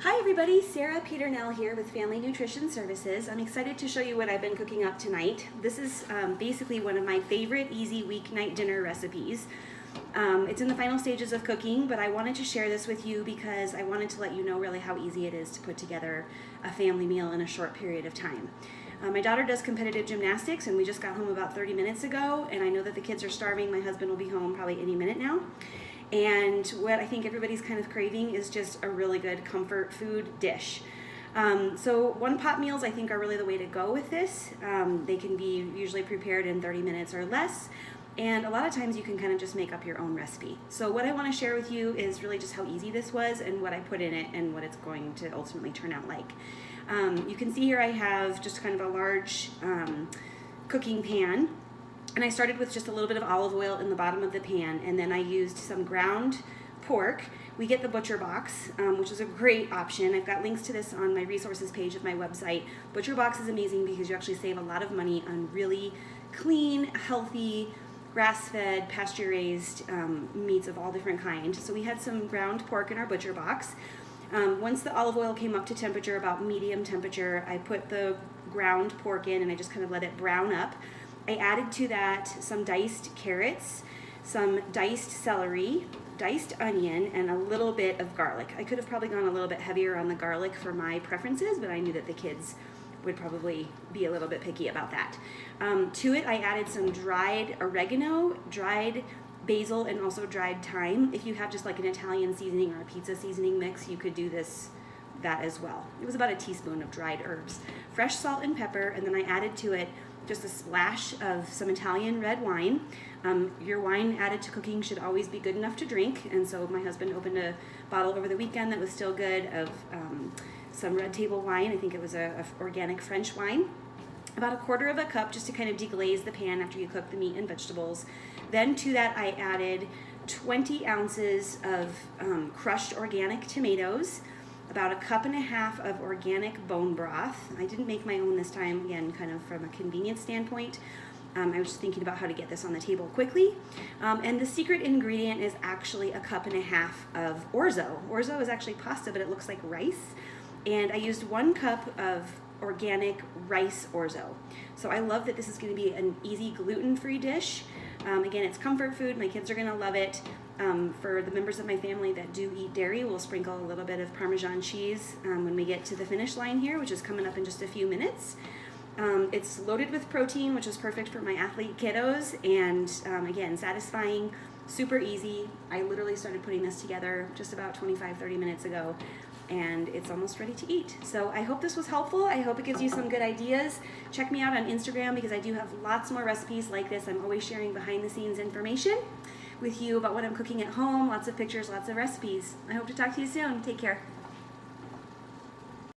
Hi everybody, Sara Peternell here with Family Nutrition Services. I'm excited to show you what I've been cooking up tonight. This is basically one of my favorite easy weeknight dinner recipes. It's in the final stages of cooking, but I wanted to share this with you because I wanted to let you know really how easy it is to put together a family meal in a short period of time. My daughter does competitive gymnastics and we just got home about 30 minutes ago, and I know that the kids are starving. My husband will be home probably any minute now. And what I think everybody's kind of craving is just a really good comfort food dish. So one pot meals I think are really the way to go with this. They can be usually prepared in 30 minutes or less. And a lot of times you can kind of just make up your own recipe. So what I want to share with you is really just how easy this was and what I put in it and what it's going to ultimately turn out like. You can see here I have just kind of a large cooking pan. And I started with just a little bit of olive oil in the bottom of the pan, and then I used some ground pork. We get the butcher box, which is a great option. I've got links to this on my resources page of my website. Butcher box is amazing because you actually save a lot of money on really clean, healthy, grass-fed, pasture-raised meats of all different kinds. So we had some ground pork in our butcher box. Once the olive oil came up to temperature, about medium temperature, I put the ground pork in and I just kind of let it brown up. I added to that some diced carrots, some diced celery, diced onion, and a little bit of garlic. I could have probably gone a little bit heavier on the garlic for my preferences, but I knew that the kids would probably be a little bit picky about that. To it, I added some dried oregano, dried basil, and also dried thyme. If you have just like an Italian seasoning or a pizza seasoning mix, you could do that as well. It was about a teaspoon of dried herbs. Fresh salt and pepper, and then I added to it just a splash of some Italian red wine. Your wine added to cooking should always be good enough to drink, and so my husband opened a bottle over the weekend that was still good of some red table wine. I think it was a organic French wine. About a quarter of a cup just to kind of deglaze the pan after you cook the meat and vegetables. Then to that I added 20 ounces of crushed organic tomatoes, about a cup and a half of organic bone broth. I didn't make my own this time, again, kind of from a convenience standpoint. I was just thinking about how to get this on the table quickly. And the secret ingredient is actually a cup and a half of orzo. Orzo is actually pasta, but it looks like rice. And I used 1 cup of organic rice orzo. So I love that this is going to be an easy gluten-free dish. Again, it's comfort food. My kids are going to love it. For the members of my family that do eat dairy, we'll sprinkle a little bit of Parmesan cheese when we get to the finish line here, which is coming up in just a few minutes. It's loaded with protein, which is perfect for my athlete kiddos, and again, satisfying, super easy. I literally started putting this together just about 25-30 minutes ago, and it's almost ready to eat. So I hope this was helpful. I hope it gives you some good ideas. Check me out on Instagram because I do have lots more recipes like this. I'm always sharing behind the scenes information with you about what I'm cooking at home, lots of pictures, lots of recipes. I hope to talk to you soon. Take care.